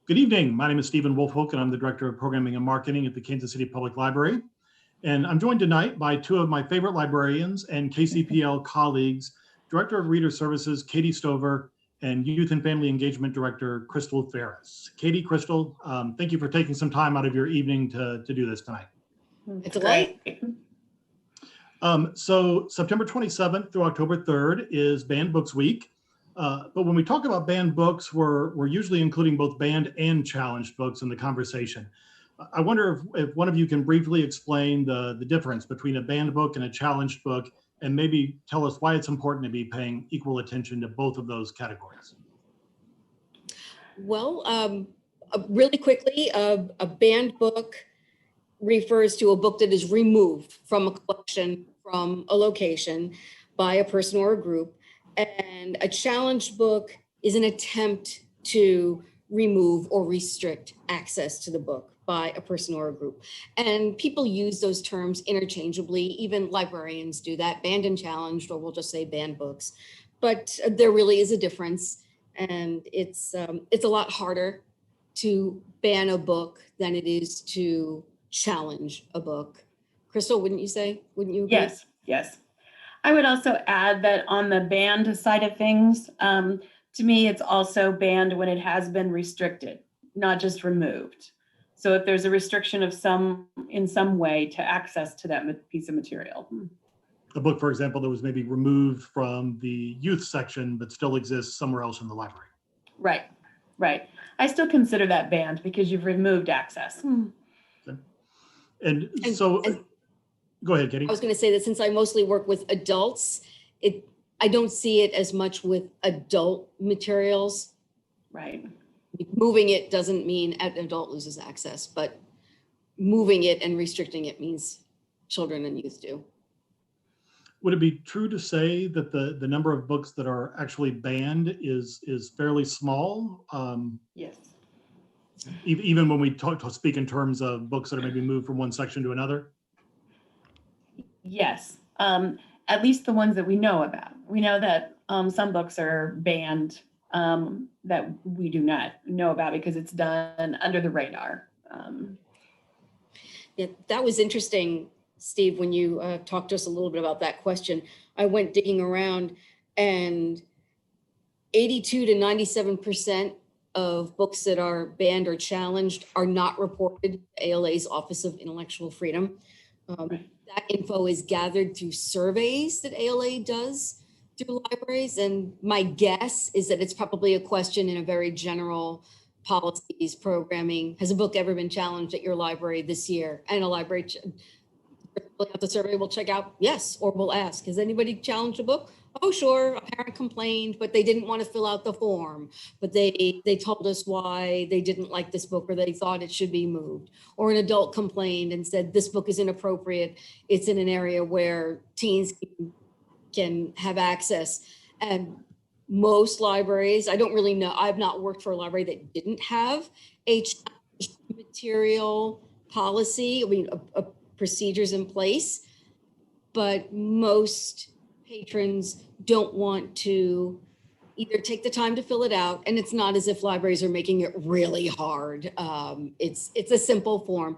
Good evening. My name is Steven Woolfolk, and I'm the Director of Programming and Marketing at the Kansas City Public Library. And I'm joined tonight by two of my favorite librarians and KCPL colleagues, Director of Reader Services, Kaite Stover, and Youth and Family Engagement Director, Crystal Faris. Kaite, Crystal, thank you for taking some time out of your evening to do this tonight. It's great. So September 27th through October 3rd is Banned Books Week. But when we talk about banned books, we're usually including both banned and challenged books in the conversation. I wonder if one of you can briefly explain the difference between a banned book and a challenged book, and maybe tell us why it's important to be paying equal attention to both of those categories. Well, really quickly, a banned book refers to a book that is removed from a collection, from a location, by a person or a group. And a challenged book is an attempt to remove or restrict access to the book by a person or a group. And people use those terms interchangeably. Even librarians do that, banned and challenged, or we'll just say banned books. But there really is a difference. And it's a lot harder to ban a book than it is to challenge a book. Crystal, wouldn't you say? Wouldn't you agree? Yes. I would also add that on the banned side of things, to me, it's also banned when it has been restricted, not just removed. So if there's a restriction of in some way to access to that piece of material. A book, for example, that was maybe removed from the youth section, but still exists somewhere else in the library. Right. I still consider that banned because you've removed access. Okay. And so, go ahead, Kaite. I was going to say that since I mostly work with adults, I don't see it as much with adult materials. Right. Moving it doesn't mean an adult loses access, but moving it and restricting it means children and youth do. Would it be true to say that the number of books that are actually banned is fairly small? Yes. Even when we speak in terms of books that are maybe moved from one section to another? Yes, at least the ones that we know about. We know that some books are banned that we do not know about because it's done under the radar. Yeah, that was interesting, Steve, when you talked to us a little bit about that question. I went digging around, and 82 to 97% of books that are banned or challenged are not reported to ALA's Office of Intellectual Freedom. That info is gathered through surveys that ALA does through libraries. And my guess is that it's probably a question in a very general policies, programming. Has a book ever been challenged at your library this year? And a library, the survey will check out yes, or we'll ask, has anybody challenged a book? Oh, sure, a parent complained, but they didn't want to fill out the form. But they told us why they didn't like this book or they thought it should be moved. Or an adult complained and said, this book is inappropriate. It's in an area where teens can have access. And most libraries, I don't really know, I've not worked for a library that didn't have a material policy, procedures in place, but most patrons don't want to either take the time to fill it out, and it's not as if libraries are making it really hard. It's a simple form,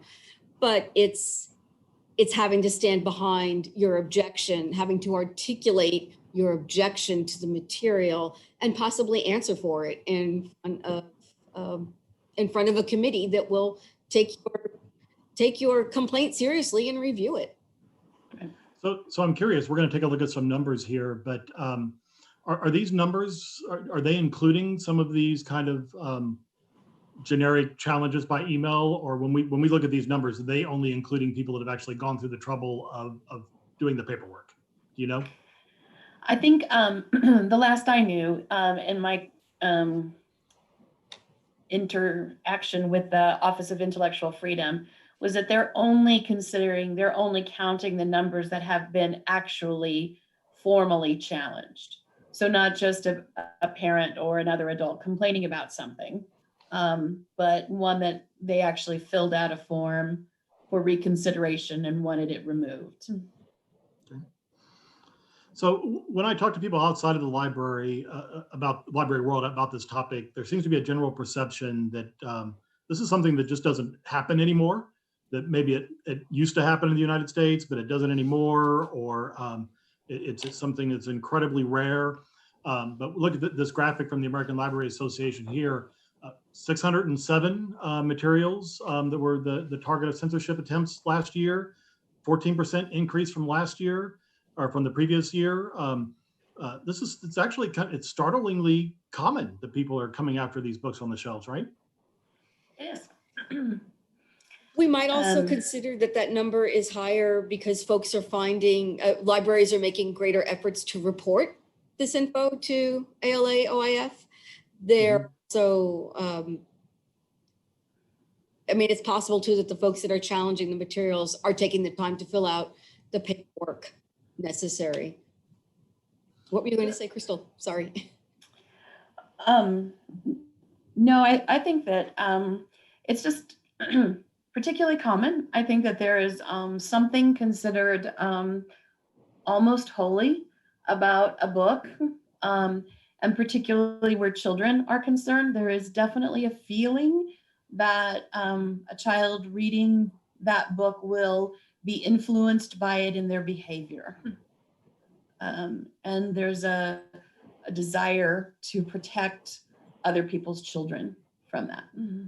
but it's having to stand behind your objection, having to articulate your objection to the material, and possibly answer for it in front of a committee that will take your complaint seriously and review it. So I'm curious, we're going to take a look at some numbers here, but are these numbers, are they including some of these kind of generic challenges by email? Or when we look at these numbers, are they only including people that have actually gone through the trouble of doing the paperwork? Do you know? I think the last I knew in my interaction with the Office of Intellectual Freedom was that they're only counting the numbers that have been actually formally challenged. So not just a parent or another adult complaining about something, but one that they actually filled out a form for reconsideration and wanted it removed. Okay. When I talk to people outside of the library about library world about this topic, there seems to be a general perception that this is something that just doesn't happen anymore. That maybe it used to happen in the United States, but it doesn't anymore, or it's something that's incredibly rare. But look at this graphic from the American Library Association here. 607 materials that were the target of censorship attempts last year, 14% increase from last year or from the previous year. It's actually it's startlingly common that people are coming after these books on the shelves, right? It is. We might also consider that number is higher because folks are finding, libraries are making greater efforts to report this info to ALA, OIF. So, I mean, it's possible too that the folks that are challenging the materials are taking the time to fill out the paperwork necessary. What were you going to say, Crystal? Sorry. No, I think that it's just particularly common. I think that there is something considered almost holy about a book, and particularly where children are concerned. There is definitely a feeling that a child reading that book will be influenced by it in their behavior. And there's a desire to protect other people's children from that. Mm-hmm.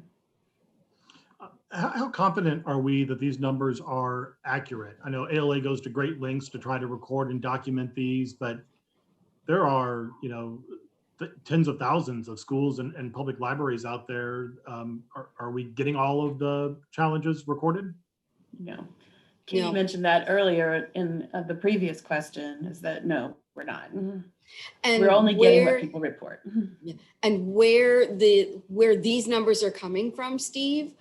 How confident are we that these numbers are accurate? I know ALA goes to great lengths to try to record and document these, but there are, tens of thousands of schools and public libraries out there. Are we getting all of the challenges recorded? No. Kaite mentioned that earlier in the previous question, is that no, we're not. And we're only getting what people report. And where these numbers are coming from, Steve,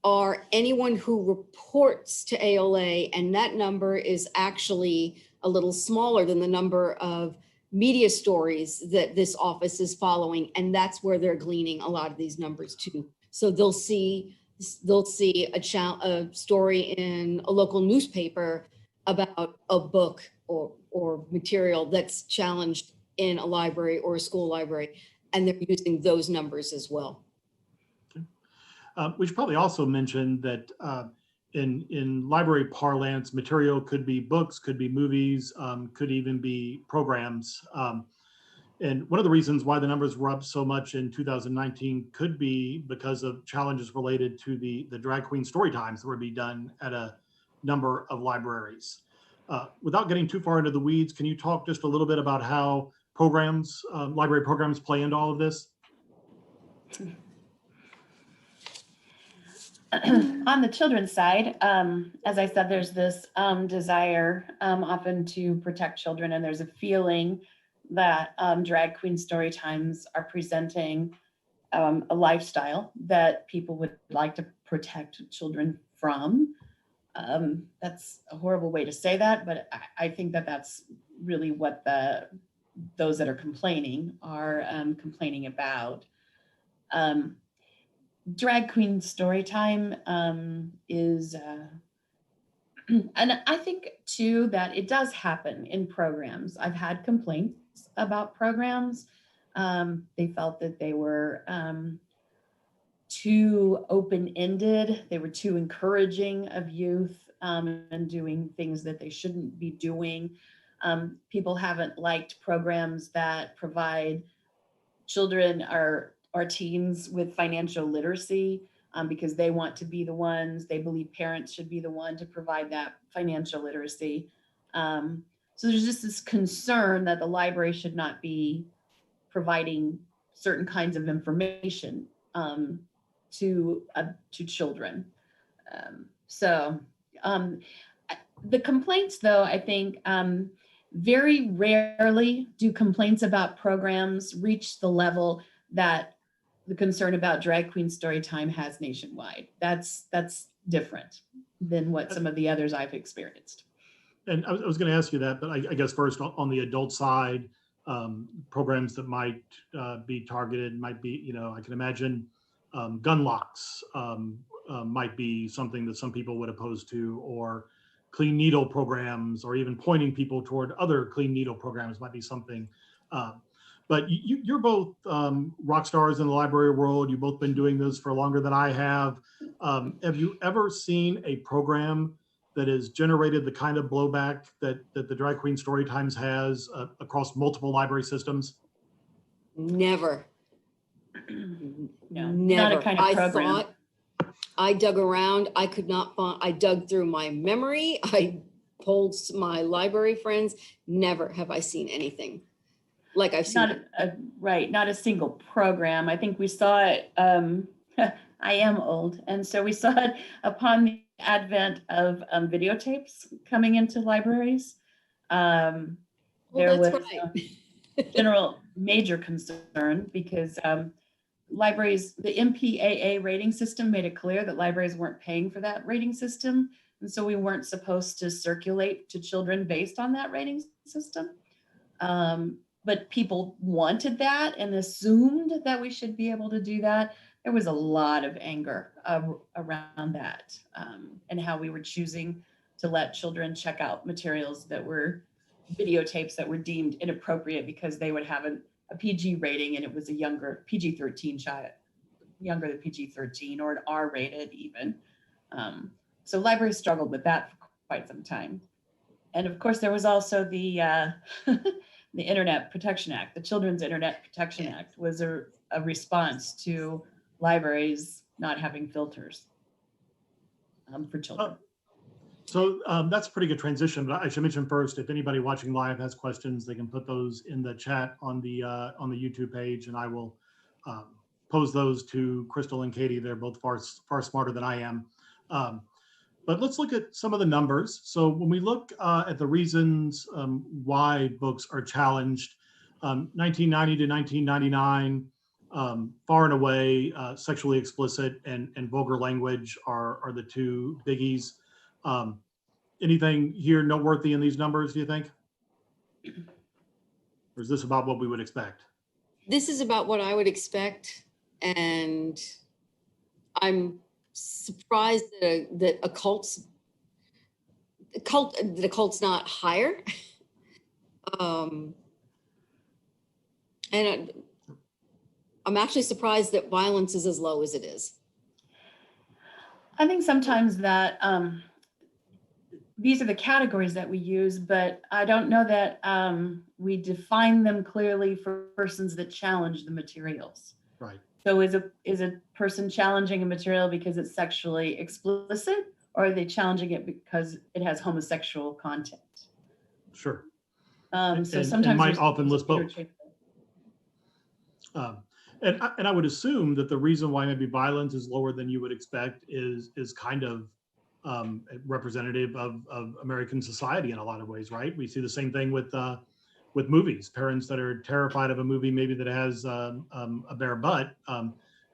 are anyone who reports to ALA, and that number is actually a little smaller than the number of media stories that this office is following, and that's where they're gleaning a lot of these numbers too. So they'll see a story in a local newspaper about a book or material that's challenged in a library or a school library, and they're using those numbers as well. We should probably also mention that in library parlance, material could be books, could be movies, could even be programs. And one of the reasons why the numbers were up so much in 2019 could be because of challenges related to the drag queen story times that would be done at a number of libraries. Without getting too far into the weeds, can you talk just a little bit about how programs, library programs play into all of this? On the children's side, as I said, there's this desire often to protect children, and there's a feeling that drag queen story times are presenting a lifestyle that people would like to protect children from. That's a horrible way to say that, but I think that that's really what those that are complaining are complaining about. Drag queen story time is, and I think too that it does happen in programs. I've had complaints about programs. They felt that they were too open-ended. They were too encouraging of youth and doing things that they shouldn't be doing. People haven't liked programs that provide children or teens with financial literacy because they want to be the ones, they believe parents should be the one to provide that financial literacy. So there's just this concern that the library should not be providing certain kinds of information to children. The complaints, though, I think very rarely do complaints about programs reach the level that the concern about drag queen story time has nationwide. That's different than what some of the others I've experienced. And I was going to ask you that, but I guess first on the adult side, programs that might be targeted might be, I can imagine gun locks might be something that some people would oppose to, or clean needle programs, or even pointing people toward other clean needle programs might be something. But you're both rock stars in the library world. You've both been doing this for longer than I have. Have you ever seen a program that has generated the kind of blowback that the Drag Queen Storytimes has across multiple library systems? Never. No, Never. not a kind of program. thought, I dug around. I could not find, I dug through my memory. I polled my library friends. Never have I seen anything like I've seen. Not a single program. I think we saw it, I am old. And so we saw it upon the advent of videotapes coming into libraries. There was general major concern because libraries, the MPAA rating system made it clear that libraries weren't paying for that rating system. And so we weren't supposed to circulate to children based on that rating system. But people wanted that and assumed that we should be able to do that. There was a lot of anger around that and how we were choosing to let children check out materials that were videotapes that were deemed inappropriate because they would have a PG rating and it was a younger PG-13 child, younger than PG-13 or an R rated even. So libraries struggled with that for quite some time. And of course, there was also the the Internet Protection Act. The Children's Internet Protection Act was a response to libraries not having filters for children. So that's a pretty good transition, but I should mention first, if anybody watching live has questions, they can put those in the chat on the YouTube page, and I will pose those to Crystal and Katie. They're both far smarter than I am. But let's look at some of the numbers. So when we look at the reasons why books are challenged, 1990 to 1999, far and away, sexually explicit and vulgar language are the two biggies. Anything here noteworthy in these numbers, do you think? Or is this about what we would expect? This is about what I would expect. And I'm surprised that a cult's not higher. And I'm actually surprised that violence is as low as it is. I think sometimes that these are the categories that we use, but I don't know that we define them clearly for persons that challenge the materials. Right. So is a person challenging a material because it's sexually explicit, or are they challenging it because it has homosexual content? Sure. So sometimes and might often list both. And I would assume that the reason why maybe violence is lower than you would expect is kind of representative of American society in a lot of ways, right? We see the same thing with movies. Parents that are terrified of a movie maybe that has a bare butt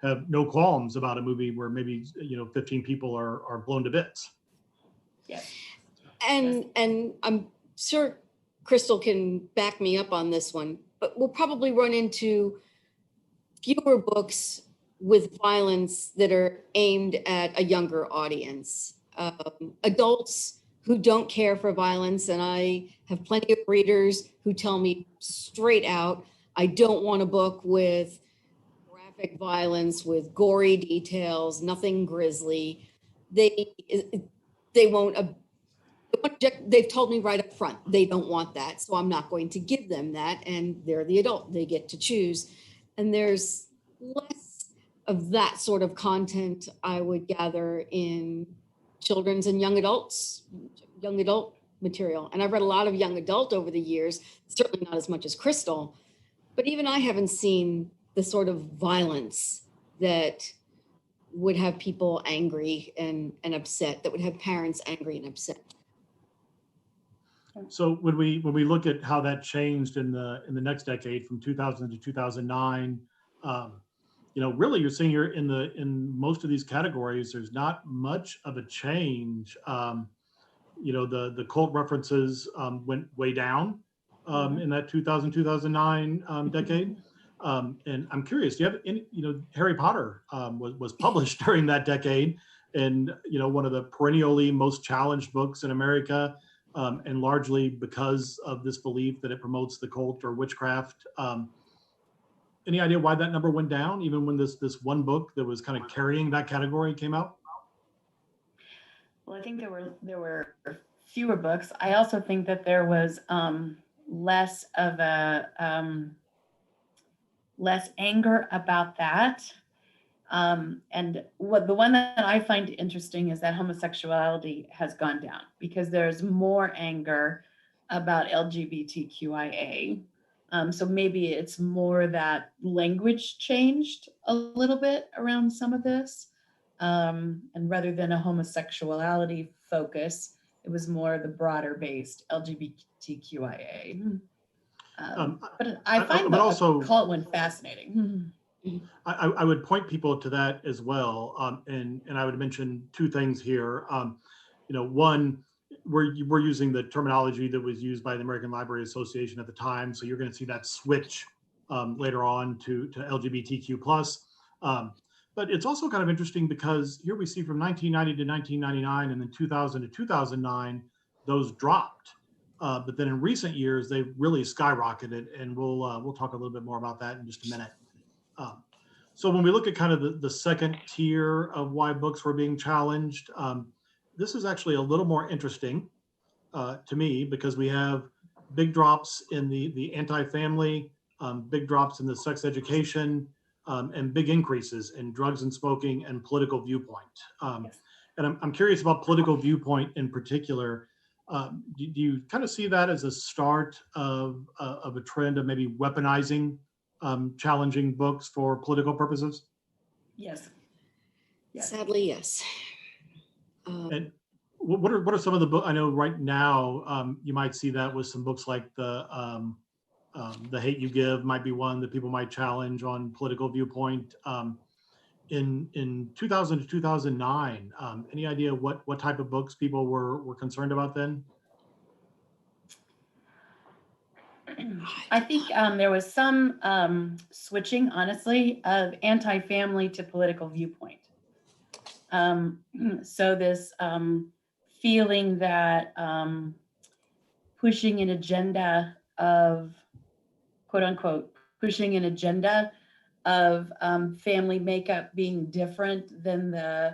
have no qualms about a movie where maybe 15 people are blown to bits. Yes. And I'm sure Crystal can back me up on this one, but we'll probably run into fewer books with violence that are aimed at a younger audience. Adults who don't care for violence, and I have plenty of readers who tell me straight out, I don't want a book with graphic violence, with gory details, nothing grisly. They won't, they've told me right up front, they don't want that. So I'm not going to give them that. And they're the adult, they get to choose. And there's less of that sort of content, I would gather, in children's and young adult material. And I've read a lot of young adult over the years, certainly not as much as Crystal, but even I haven't seen the sort of violence that would have people angry and upset, that would have parents angry and upset. So when we look at how that changed in the next decade from 2000 to 2009, really you're seeing here in most of these categories, there's not much of a change. The cult references went way down in that 2009 decade. And I'm curious, do you have any, Harry Potter was published during that decade. and one of the perennially most challenged books in America, and largely because of this belief that it promotes the cult or witchcraft. Any idea why that number went down, even when this one book that was kind of carrying that category came out? Well, I think there were fewer books. I also think that there was less of a less anger about that. And the one that I find interesting is that homosexuality has gone down because there's more anger about LGBTQIA. So maybe it's more that language changed a little bit around some of this. And rather than a homosexuality focus, it was more the broader based LGBTQIA. But I find but also cult one fascinating. I would point people to that as well, and I would mention two things here. One, we're using the terminology that was used by the American Library Association at the time, so you're going to see that switch later on to LGBTQ plus. But it's also kind of interesting because here we see from 1990 to 1999, and then 2000 to 2009, those dropped. But then in recent years, they really skyrocketed, and we'll talk a little bit more about that in just a minute. So when we look at kind of the second tier of why books were being challenged, this is actually a little more interesting to me because we have big drops in the anti-family, big drops in the sex education, and big increases in drugs and smoking and political viewpoint. Yes. And I'm curious about political viewpoint in particular. Do you kind of see that as a start of a trend of maybe weaponizing challenging books for political purposes? Yes. Yes. Sadly, yes. And what are some of the books? I know right now you might see that with some books like the Hate You Give might be one that people might challenge on political viewpoint. In 2000 to 2009, any idea what type of books people were concerned about then? I think there was some switching, honestly, of anti-family to political viewpoint. So this feeling that pushing an agenda of, quote unquote, pushing an agenda of family makeup being different than the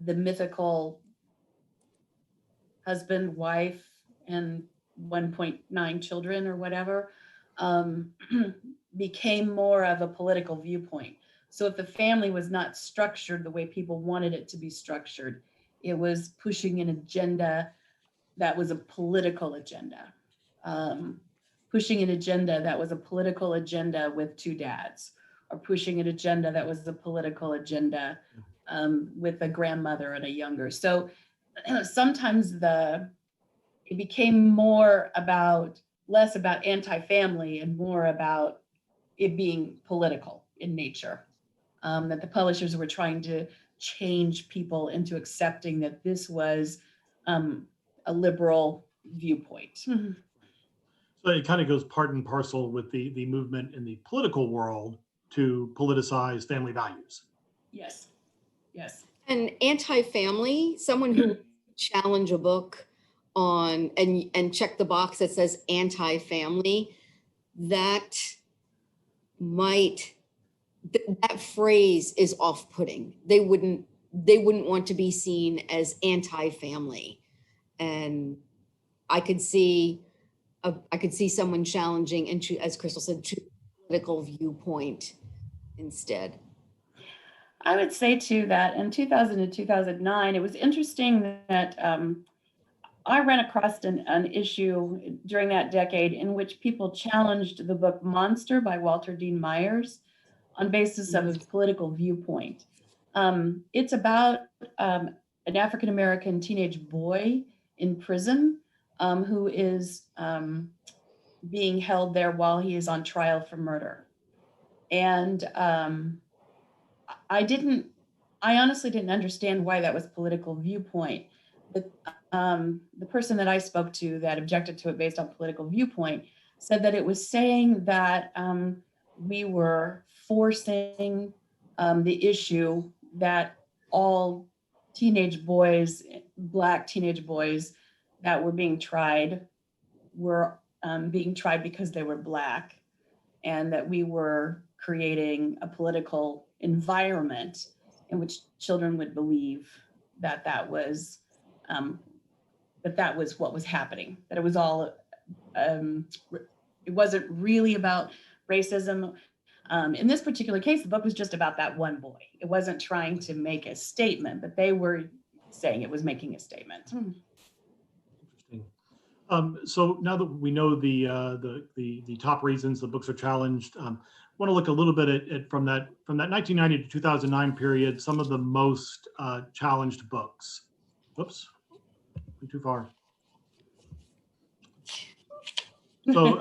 mythical husband, wife, and 1.9 children or whatever, became more of a political viewpoint. So if the family was not structured the way people wanted it to be structured, it was pushing an agenda that was a political agenda. Pushing an agenda that was a political agenda with two dads, or pushing an agenda that was a political agenda with a grandmother and a younger. So sometimes it became less about anti-family and more about it being political in nature. That the publishers were trying to change people into accepting that this was a liberal viewpoint. So it kind of goes part and parcel with the movement in the political world to politicize family values. Yes, yes. And anti-family, someone who would challenge a book on and check the box that says anti-family, that phrase is off-putting. They wouldn't want to be seen as anti-family. And I could see someone challenging, and as Crystal said, to political viewpoint instead. I would say too that in 2000 to 2009, it was interesting that I ran across an issue during that decade in which people challenged the book Monster by Walter Dean Myers on basis of his political viewpoint. It's about an African-American teenage boy in prison who is being held there while he is on trial for murder. And I honestly didn't understand why that was political viewpoint. But the person that I spoke to that objected to it based on political viewpoint said that it was saying that we were forcing the issue that all teenage boys, Black teenage boys that were being tried were being tried because they were Black, and that we were creating a political environment in which children would believe that that was what was happening, that it was all, it wasn't really about racism. In this particular case, the book was just about that one boy. It wasn't trying to make a statement, but they were saying it was making a statement. Interesting. So now that we know the top reasons the books are challenged, want to look a little bit at from that 1990 to 2009 period, some of the most challenged books. Whoops, went too far. So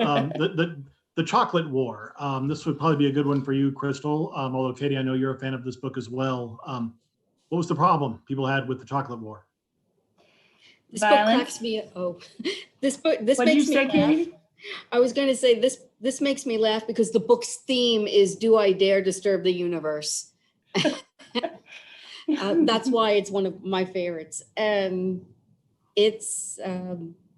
the Chocolate War. This would probably be a good one for you, Crystal. Although Katie, I know you're a fan of this book as well. What was the problem people had with the Chocolate War? This book cracks me. Oh, this book. This What did makes you me say, laugh. Katie? I was going to say this. This makes me laugh because the book's theme is "Do I dare disturb the universe?" That's why it's one of my favorites, and it's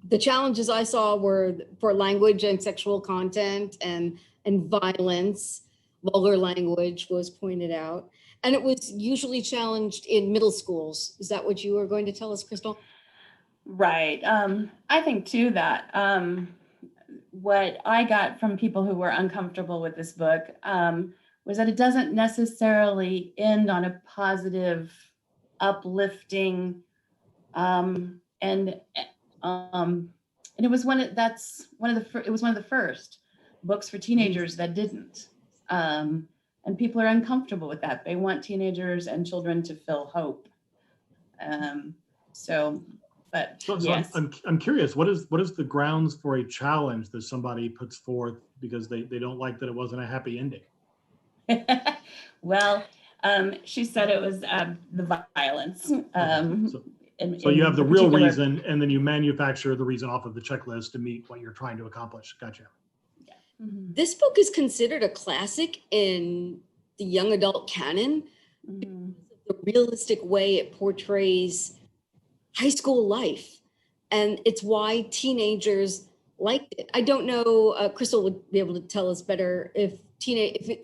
the challenges I saw were for language and sexual content and violence. Vulgar language was pointed out, and it was usually challenged in middle schools. Is that what you were going to tell us, Crystal? Right. I think too that what I got from people who were uncomfortable with this book was that it doesn't necessarily end on a positive, uplifting, and it was one of the first books for teenagers that didn't. And people are uncomfortable with that. They want teenagers and children to feel hope. Yes. I'm curious, what is the grounds for a challenge that somebody puts forth because they don't like that it wasn't a happy ending? Well, she said it was the violence. So you have the real reason, and then you manufacture the reason off of the checklist to meet what you're trying to accomplish. Gotcha. Yeah. Mm-hmm. This book is considered a classic in the young adult canon because of the realistic way it portrays high school life. And it's why teenagers liked it. I don't know, Crystal would be able to tell us better if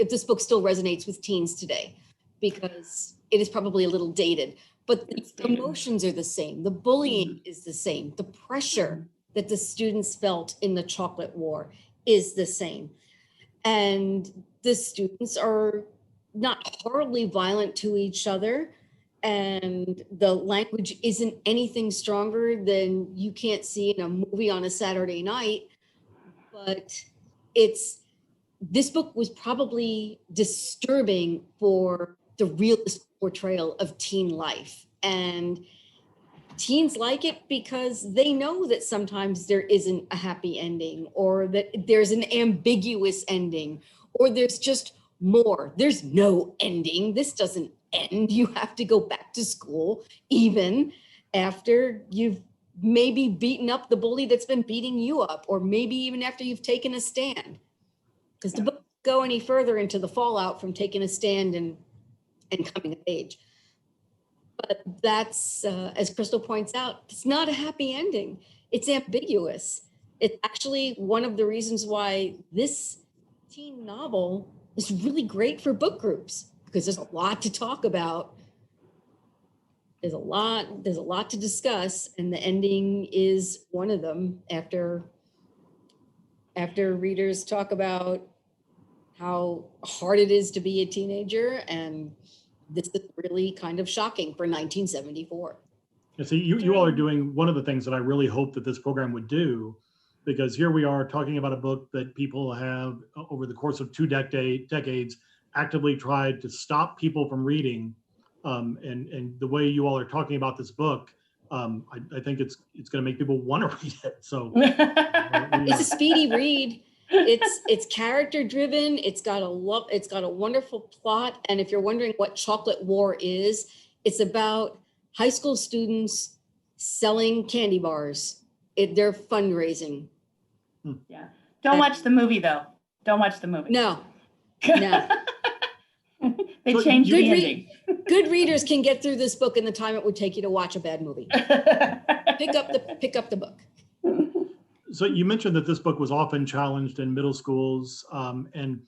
this book still resonates with teens today, because it is probably a little dated, but the emotions are the same. The bullying is the same. The pressure that the students felt in the Chocolate War is the same. And the students are not horribly violent to each other, and the language isn't anything stronger than you can't see in a movie on a Saturday night. But this book was probably disturbing for the realist portrayal of teen life. And teens like it because they know that sometimes there isn't a happy ending, or that there's an ambiguous ending, or there's just more. There's no ending. This doesn't end. You have to go back to school even after you've maybe beaten up the bully that's been beating you up, or maybe even after you've taken a stand. Because the book doesn't go any further into the fallout from taking a stand and coming of age. But that's, as Crystal points out, it's not a happy ending. It's ambiguous. It's actually one of the reasons why this teen novel is really great for book groups, because there's a lot to talk about. There's a lot to discuss, and the ending is one of them after readers talk about how hard it is to be a teenager, and this is really kind of shocking for 1974. Yeah, so you all are doing one of the things that I really hope that this program would do, because here we are talking about a book that people have over the course of two decades actively tried to stop people from reading. And the way you all are talking about this book, I think it's going to make people want to read it. So it's a speedy read. It's character driven. It's got a wonderful plot. And if you're wondering what Chocolate War is, it's about high school students selling candy bars. They're fundraising. Yeah. Don't watch the movie though. Don't watch the movie. No. They changed the ending. Good readers can get through this book in the time it would take you to watch a bad movie. Pick up the book. So you mentioned that this book was often challenged in middle schools, and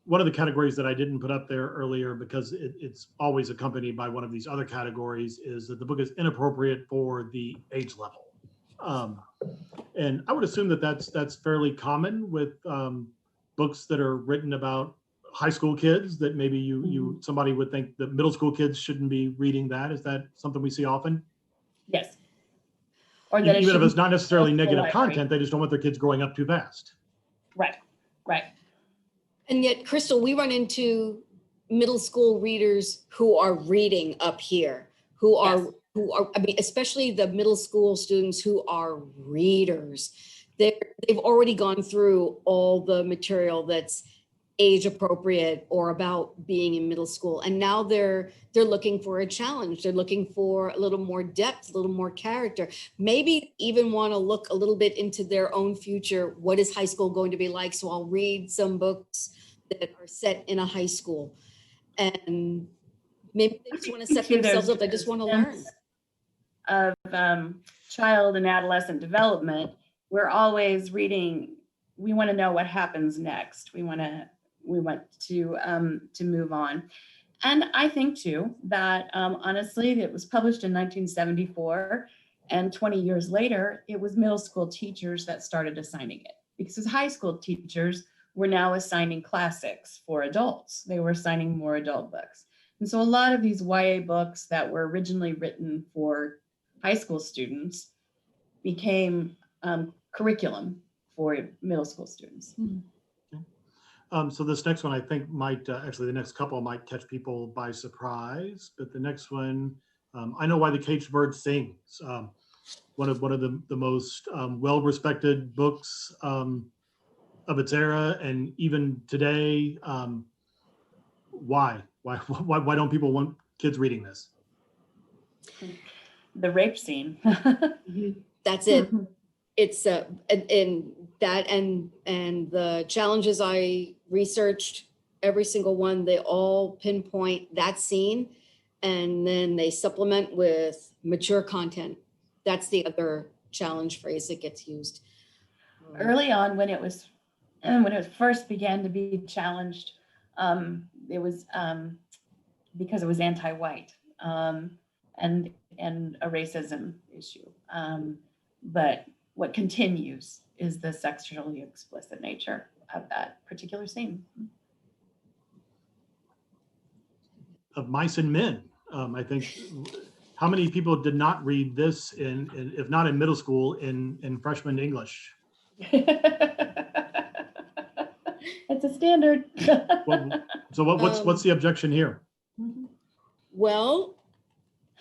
one of the categories that I didn't put up there earlier, because it's always accompanied by one of these other categories, is that the book is inappropriate for the age level. And I would assume that that's fairly common with books that are written about high school kids, that maybe somebody would think that middle school kids shouldn't be reading that. Is that something we see often? Yes. Or that Even if it's not necessarily go to the negative library. content, they just don't want their kids growing up too fast. Right, right. And yet, Crystal, we run into middle school readers who are reading up here, who are, I mean, especially the middle school students who are readers. They've already gone through all the material that's age appropriate or about being in middle school. And now they're looking for a challenge. They're looking for a little more depth, a little more character, maybe even want to look a little bit into their own future. What is high school going to be like? So I'll read some books that are set in a high school, and maybe they just want to set themselves up. They just want to learn. Of child and adolescent development, we're always reading. We want to know what happens next. We want to move on. And I think too that honestly, it was published in 1974, and 20 years later, it was middle school teachers that started assigning it, because high school teachers were now assigning classics for adults. They were assigning more adult books. And so a lot of these YA books that were originally written for high school students became curriculum for middle school students. So this next one, I think might, actually the next couple might catch people by surprise, but the next one, I Know Why the Caged Bird Sings. One of the most well-respected books of its era, and even today. Why don't people want kids reading this? The rape scene. That's it. It's and that and the challenges I researched, every single one, they all pinpoint that scene, and then they supplement with mature content. That's the other challenge phrase that gets used. Early on, when it first began to be challenged, it was because it was anti-white and a racism issue. But what continues is the sexually explicit nature of that particular scene. Of Mice and Men, I think. How many people did not read this if not in middle school, in freshman English? It's a standard. So what's the objection here? Well,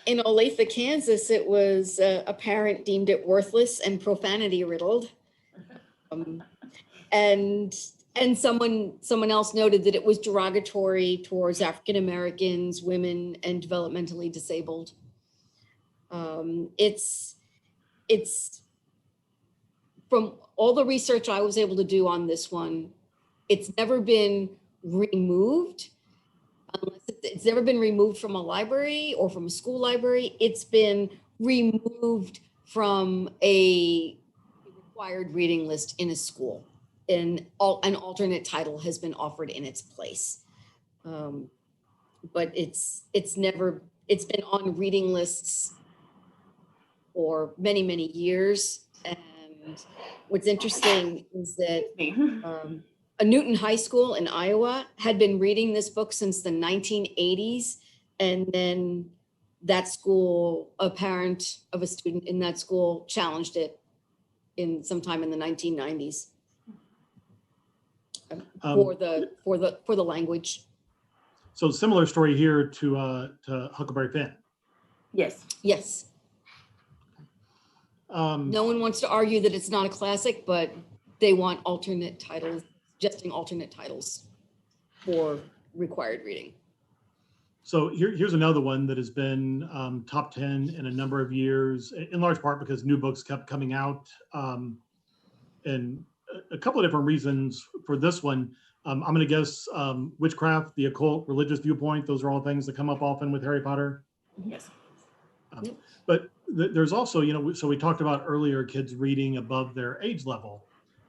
in Olathe, Kansas, it was a parent deemed it worthless and profanity riddled. And someone else noted that it was derogatory towards African Americans, women, and developmentally disabled. It's from all the research I was able to do on this one, it's never been removed. It's never been removed from a library or from a school library. It's been removed from a required reading list in a school, and an alternate title has been offered in its place. But it's been on reading lists for many, many years. And what's interesting is that a Newton High School in Iowa had been reading this book since the 1980s. And then that school, a parent of a student in that school challenged it sometime in the 1990s for the language. So similar story here to Huckleberry Finn. Yes. Yes. No one wants to argue that it's not a classic, but they want alternate titles, suggesting alternate titles for required reading. So here's another one that has been top 10 in a number of years, in large part because new books kept coming out. And a couple of different reasons for this one. I'm going to guess witchcraft, the occult, religious viewpoint. Those are all things that come up often with Harry Potter. Yes. But there's also, so we talked about earlier kids reading above their age level.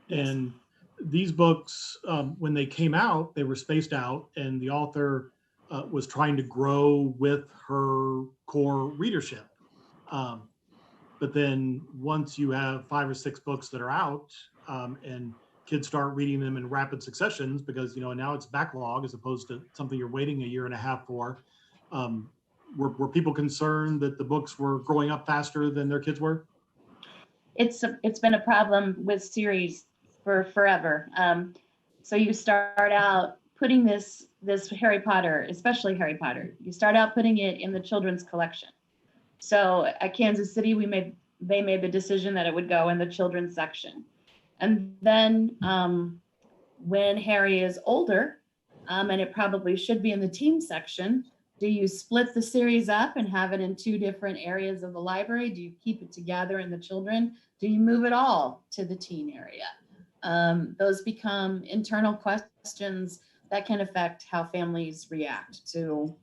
Yes. And these books, when they came out, they were spaced out, and the author was trying to grow with her core readership. But then once you have 5 or 6 books that are out, and kids start reading them in rapid successions, because now it's backlog as opposed to something you're waiting a year and a half for. Were people concerned that the books were growing up faster than their kids were? It's been a problem with series for forever. So you start out putting this Harry Potter, especially Harry Potter, you start out putting it in the children's collection. So at Kansas City, they made the decision that it would go in the children's section. And then when Harry is older, and it probably should be in the teen section, do you split the series up and have it in 2 different areas of the library? Do you keep it together in the children? Do you move it all to the teen area? Those become internal questions that can affect how families react to,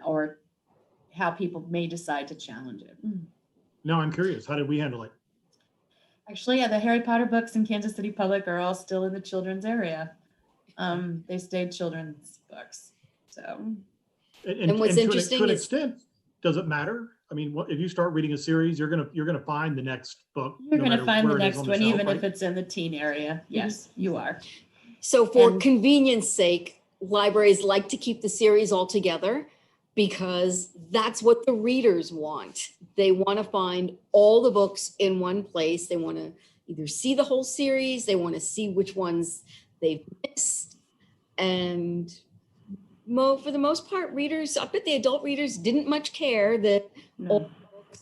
or how people may decide to challenge it. No, I'm curious. How did we handle it? Actually, yeah, the Harry Potter books in Kansas City Public are all still in the children's area. They stayed children's books. So. And what's interesting to an is- extent, does it matter? I mean, if you start reading a series, you're gonna find the next book. You're going to matter find the where it is next on the one, shelf, even right? if it's in the teen area. Yes, you are. So for And- convenience sake, libraries like to keep the series all together because that's what the readers want. They want to find all the books in one place. They want to either see the whole series, they want to see which ones they've missed. And for the most part, readers, I bet the adult readers didn't much care that No.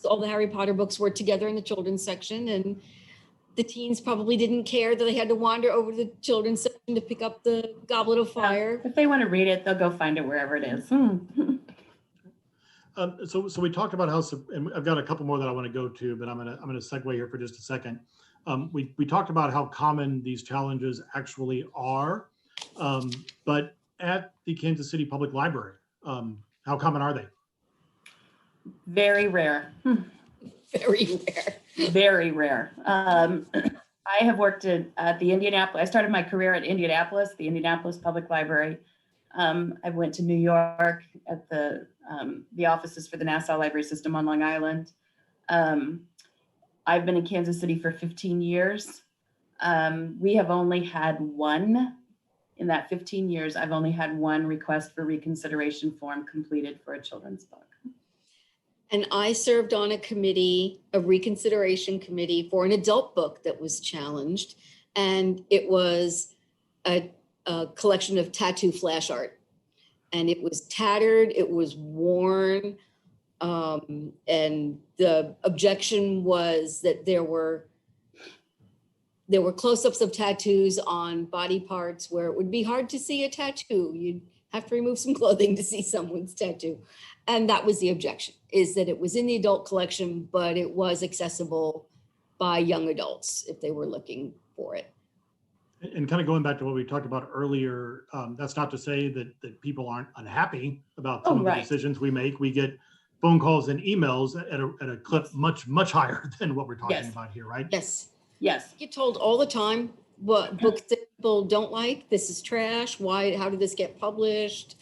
all the Harry Potter books were together in the children's section, and the teens probably didn't care that they had to wander over to the children's section to pick up the Goblet of Fire. If they want to read it, they'll go find it wherever it is. So we talked about how, and I've got a couple more that I want to go to, but I'm gonna segue here for just a second. We talked about how common these challenges actually are, but at the Kansas City Public Library, how common are they? Very rare. Very rare. Very rare. I have worked at the Indianapolis. I started my career at Indianapolis, the Indianapolis Public Library. I went to New York at the offices for the Nassau Library System on Long Island. I've been in Kansas City for 15 years. We have only had one. In that 15 years, I've only had one request for reconsideration form completed for a children's book. And I served on a reconsideration committee for an adult book that was challenged. And it was a collection of tattoo flash art. And it was tattered, it was worn. And the objection was that there were close-ups of tattoos on body parts where it would be hard to see a tattoo. You'd have to remove some clothing to see someone's tattoo. And that was the objection, is that it was in the adult collection, but it was accessible by young adults if they were looking for it. And kind of going back to what we talked about earlier, that's not to say that people aren't unhappy about some of the decisions we make. We get phone calls and emails at a clip much higher than what we're talking about here, right? Yes. Yes. I get told all the time what books that people don't like. This is trash. Why? How did this get published?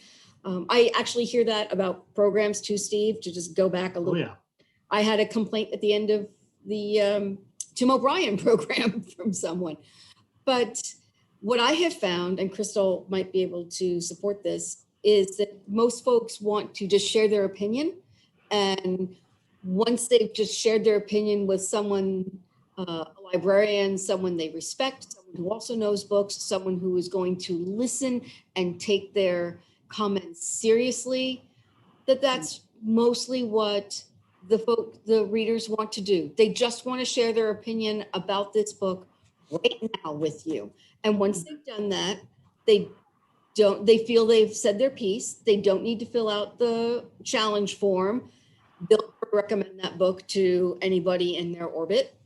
I actually hear that about programs too, Steve, to just go back a little. Oh, yeah. I had a complaint at the end of the Tim O'Brien program from someone. But what I have found, and Crystal might be able to support this, is that most folks want to just share their opinion. And once they've just shared their opinion with someone, a librarian, someone they respect, someone who also knows books, someone who is going to listen and take their comments seriously, that's mostly what the readers want to do. They just want to share their opinion about this book right now with you. And once they've done that, they feel they've said their piece. They don't need to fill out the challenge form. They'll recommend that book to anybody in their orbit,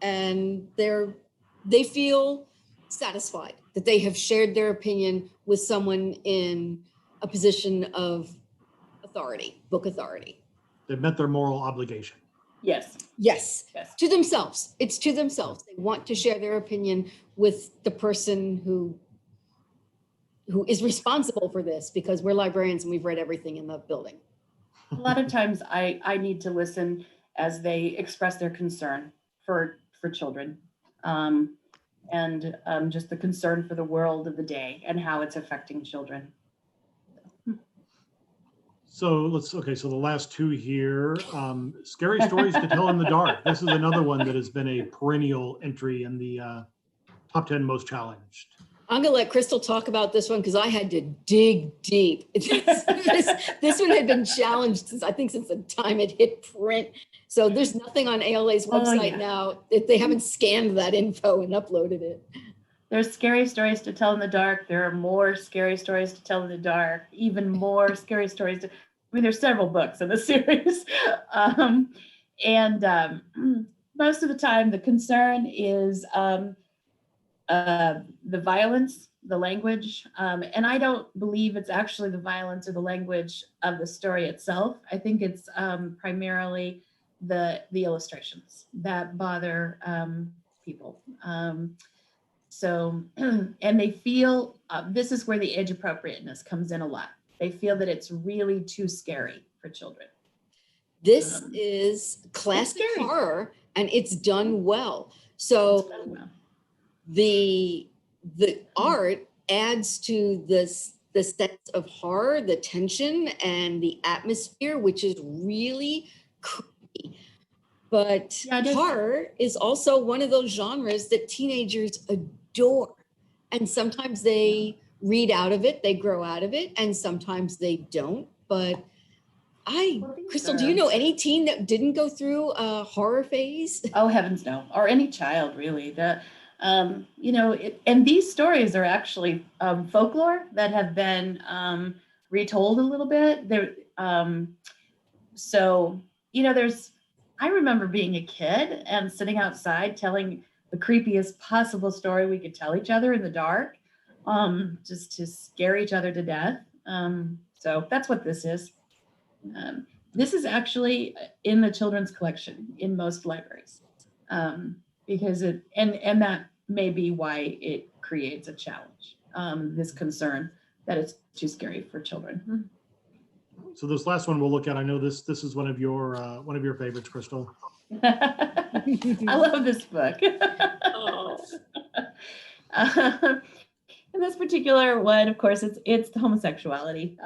and they feel satisfied. that they have shared their opinion with someone in a position of authority, book authority. They've met their moral obligation. Yes. Yes, Yes. to themselves. It's to themselves. They want to share their opinion with the person who is responsible for this, because we're librarians and we've read everything in the building. A lot of times I need to listen as they express their concern for children, and just the concern for the world of the day and how it's affecting children. So so the last two here, scary stories to tell in the dark. This is another one that has been a perennial entry in the top 10 most challenged. I'm gonna let Crystal talk about this one because I had to dig deep. This one had been challenged since the time it hit print. So there's nothing on ALA's website now. They haven't scanned that info and uploaded it. There's scary stories to tell in the dark. There are more scary stories to tell in the dark, even more scary stories. There's several books in the series. Most of the time, the concern is the violence, the language. And I don't believe it's actually the violence or the language of the story itself. I think it's primarily the illustrations that bother people. And they feel, this is where the age appropriateness comes in a lot. They feel that it's really too scary for children. This is classic horror and it's done well. So the art adds to this, the sense of horror, the tension and the atmosphere, which is really creepy. But horror is also one of those genres that teenagers adore. And sometimes they read out of it, they grow out of it, and sometimes they don't. But Crystal, do you know any teen that didn't go through a horror phase? Oh, heavens no. Or any child, really. And these stories are actually folklore that have been retold a little bit. I remember being a kid and sitting outside telling the creepiest possible story we could tell each other in the dark, just to scare each other to death. So that's what this is. This is actually in the children's collection in most libraries, because and that may be why it creates a challenge, this concern that it's too scary for children. So this last one we'll look at, I know this is one of your favorites, Crystal. I love this book. In this particular one, of course, it's the homosexuality,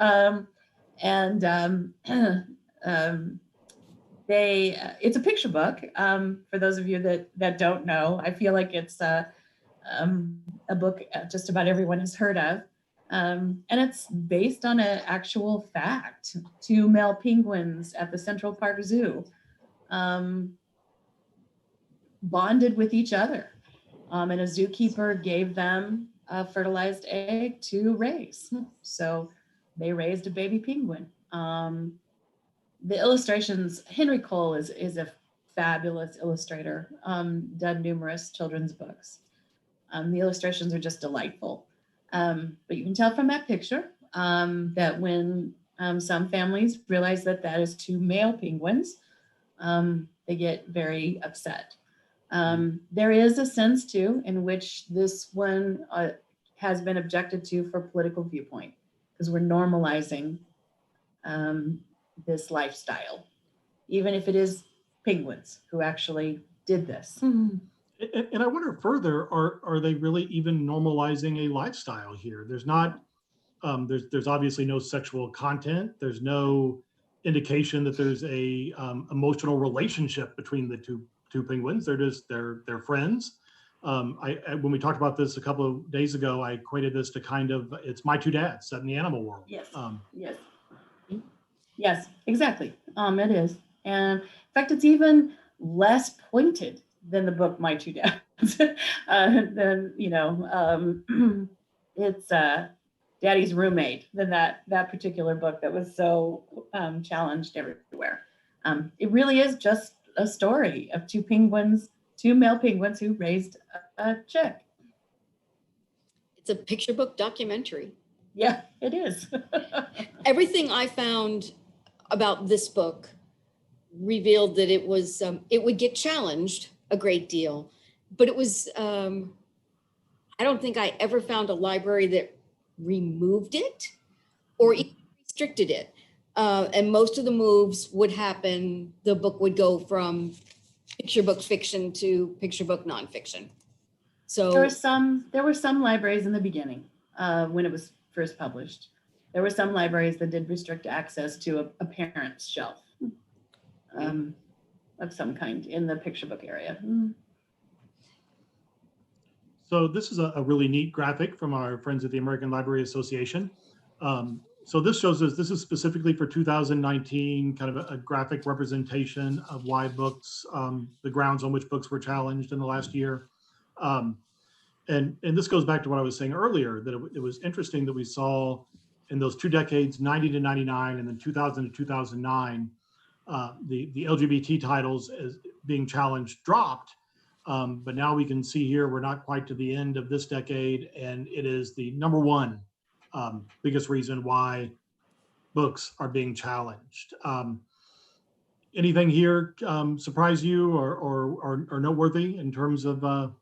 it's a picture book. For those of you that don't know, I feel like it's a book just about everyone has heard of. And it's based on an actual fact. 2 male penguins at the Central Park Zoo bonded with each other. And a zookeeper gave them a fertilized egg to raise. So they raised a baby penguin. The illustrations, Henry Cole is a fabulous illustrator, done numerous children's books. The illustrations are just delightful. But you can tell from that picture that when some families realize that is 2 male penguins, they get very upset. There is a sense too in which this one has been objected to for political viewpoint, because we're normalizing this lifestyle, even if it is penguins who actually did this. And I wonder further, are they really even normalizing a lifestyle here? There's not, there's obviously no sexual content. There's no indication that there's a emotional relationship between the two penguins. They're friends. When we talked about this a couple of days ago, I equated this to it's My Two Dads set in the animal world. Yes, exactly. It is. And in fact, it's even less pointed than the book My Two Dads. It's Daddy's Roommate than that particular book that was so challenged everywhere. It really is just a story of 2 male penguins who raised a chick. It's a picture book documentary. Yeah, it is. Everything I found about this book revealed that it was, it would get challenged a great deal, but it was, I don't think I ever found a library that removed it or even restricted it. And most of the moves would happen, the book would go from picture book fiction to picture book nonfiction. So There were some libraries in the beginning, when it was first published. There were some libraries that did restrict access to a parent's shelf of some kind in the picture book area. So this is a really neat graphic from our friends at the American Library Association. So this shows us, this is specifically for 2019, kind of a graphic representation of why books, the grounds on which books were challenged in the last year. And this goes back to what I was saying earlier, that it was interesting that we saw in those 2 decades, 90 to 99, and then 2000 to 2009, the LGBT titles as being challenged dropped. But now we can see here, we're not quite to the end of this decade, and it is the #1 biggest reason why books are being challenged. Anything here surprise you or noteworthy in terms of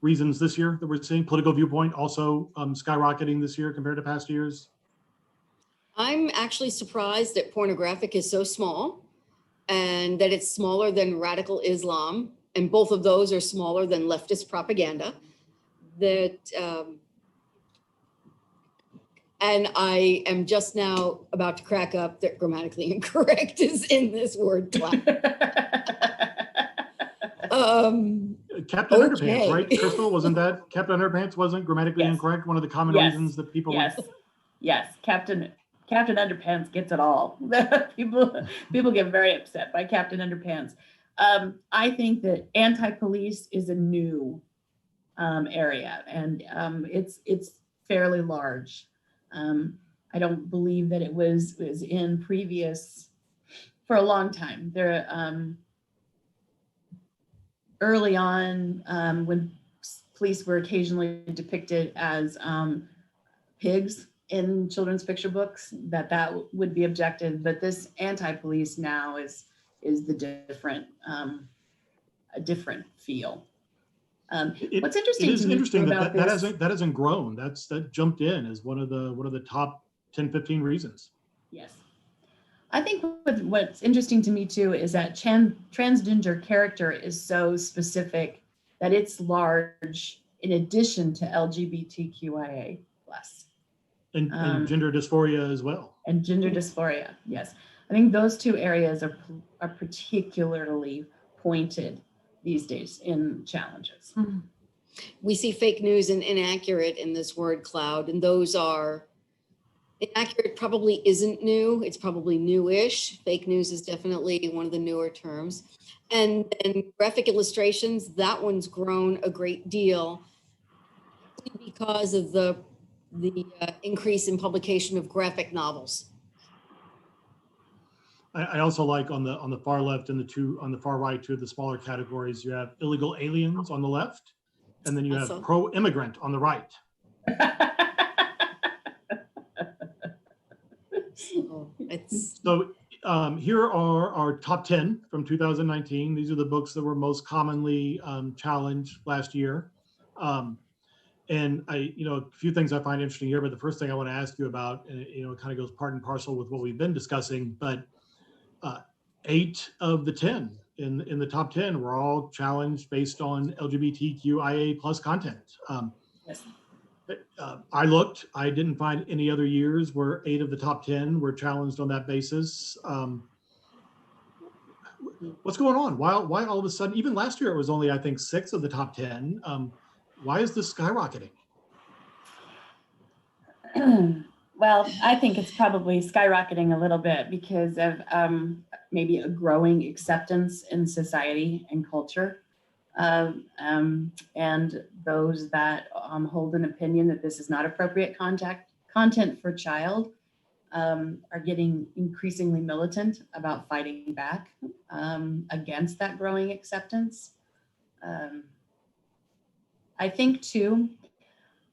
reasons this year that we're seeing? Political viewpoint also skyrocketing this year compared to past years? I'm actually surprised that pornographic is so small and that it's smaller than radical Islam. And both of those are smaller than leftist propaganda. And I am just now about to crack up that grammatically incorrect is in this word cloud. Captain Underpants, right? Crystal, wasn't that Captain Underpants wasn't grammatically incorrect? One of the common reasons that people Yes, Captain Underpants gets it all. people get very upset by Captain Underpants. I think that anti-police is a new area, and it's fairly large. I don't believe that it was in previous for a long time. There early on, when police were occasionally depicted as pigs in children's picture books, that would be objected. But this anti-police now is the different a different feel. What's interesting it is to me interesting about that hasn't grown. That jumped in as one of the top 10, 15 reasons. Yes. I think what's interesting to me too is that transgender character is so specific that it's large in addition to LGBTQIA+. And gender dysphoria as well. And gender dysphoria, yes. I think those two areas are particularly pointed these days in challenges. We see fake news and inaccurate in this word cloud, and those are, inaccurate probably isn't new. It's probably newish. Fake news is definitely one of the newer terms. And graphic illustrations, that one's grown a great deal because of the increase in publication of graphic novels. I also like on the far left and on the far right, two of the smaller categories, you have illegal aliens on the left, and then you have pro-immigrant on the right. So here are our top 10 from 2019. These are the books that were most commonly challenged last year. And a few things I find interesting here, but the first thing I want to ask you about, it kind of goes part and parcel with what we've been discussing, but 8 of the 10 in the top 10 were all challenged based on LGBTQIA+ content. Yes. I didn't find any other years where 8 of the top 10 were challenged on that basis. What's going on? Why all of a sudden, even last year it was only, I think, 6 of the top 10. Why is this skyrocketing? Well, I think it's probably skyrocketing a little bit because of maybe a growing acceptance in society and culture. And those that hold an opinion that this is not appropriate content for child are getting increasingly militant about fighting back against that growing acceptance. I think too,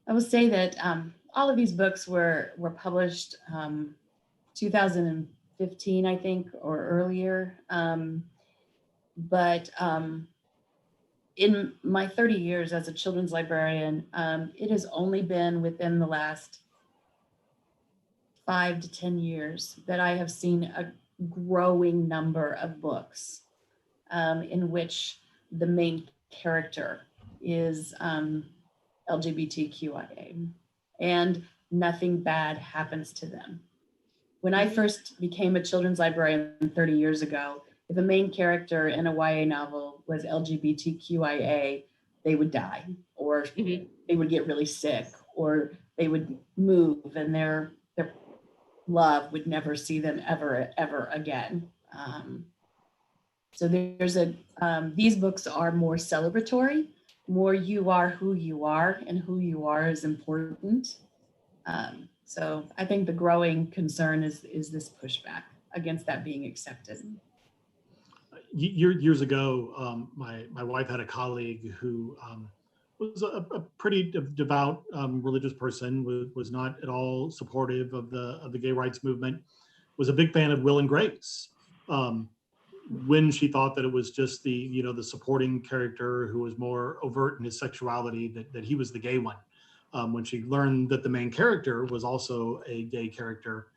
I will say that all of these books were published 2015, I think, or earlier. But in my 30 years as a children's librarian, it has only been within the last 5 to 10 years that I have seen a growing number of books in which the main character is LGBTQIA and nothing bad happens to them. When I first became a children's librarian 30 years ago, if a main character in a YA novel was LGBTQIA, they would die, or they would get really sick, or they would move and their love would never see them ever again. So there's these books are more celebratory, more you are who you are, and who you are is important. So I think the growing concern is this pushback against that being accepted. Years ago, my wife had a colleague who was a pretty devout religious person, was not at all supportive of the gay rights movement, was a big fan of Will and Grace. When she thought that it was just the supporting character who was more overt in his sexuality, that he was the gay one. When she learned that the main character was also a gay character,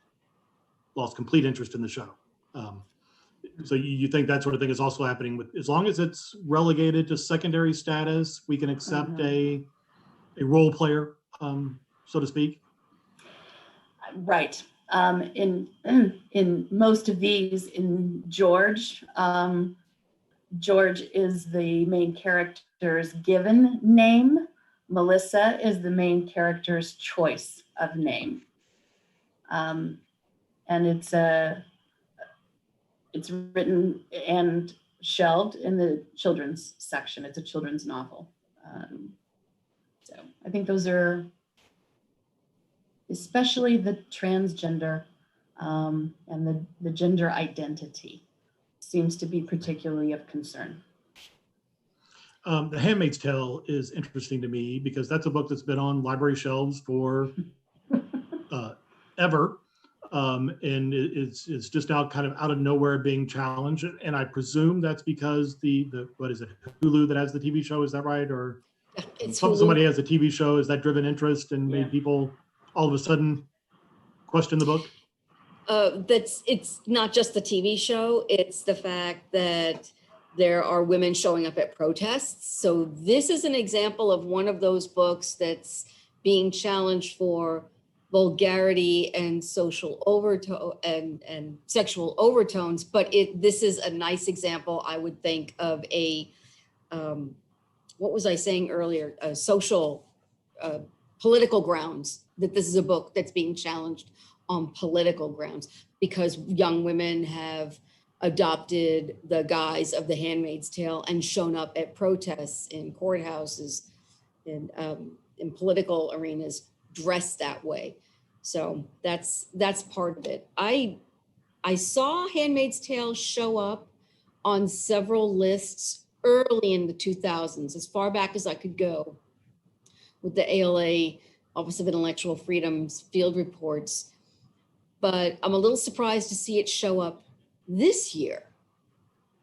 lost complete interest in the show. So you think that sort of thing is also happening with, as long as it's relegated to secondary status, we can accept a role player, so to speak? Right. In most of these, in George, George is the main character's given name. Melissa is the main character's choice of name. And it's written and shelved in the children's section. It's a children's novel. So I think those are, especially the transgender and the gender identity seems to be particularly of concern. The Handmaid's Tale is interesting to me because that's a book that's been on library shelves for ever. And it's just out of nowhere being challenged. And I presume that's because the what is it, Hulu that has the TV show, is that right? Or It's somebody has a TV show, is that driven interest and made people all of a sudden question the book? It's not just the TV show, it's the fact that there are women showing up at protests. So this is an example of one of those books that's being challenged for vulgarity and social overtone and sexual overtones. But this is a nice example, I would think, of a, what was I saying earlier? Social, political grounds, that this is a book that's being challenged on political grounds because young women have adopted the guise of The Handmaid's Tale and shown up at protests in courthouses and in political arenas dressed that way. So that's part of it. I saw Handmaid's Tale show up on several lists early in the 2000s, as far back as I could go, with the ALA, Office of Intellectual Freedom's field reports. But I'm a little surprised to see it show up this year.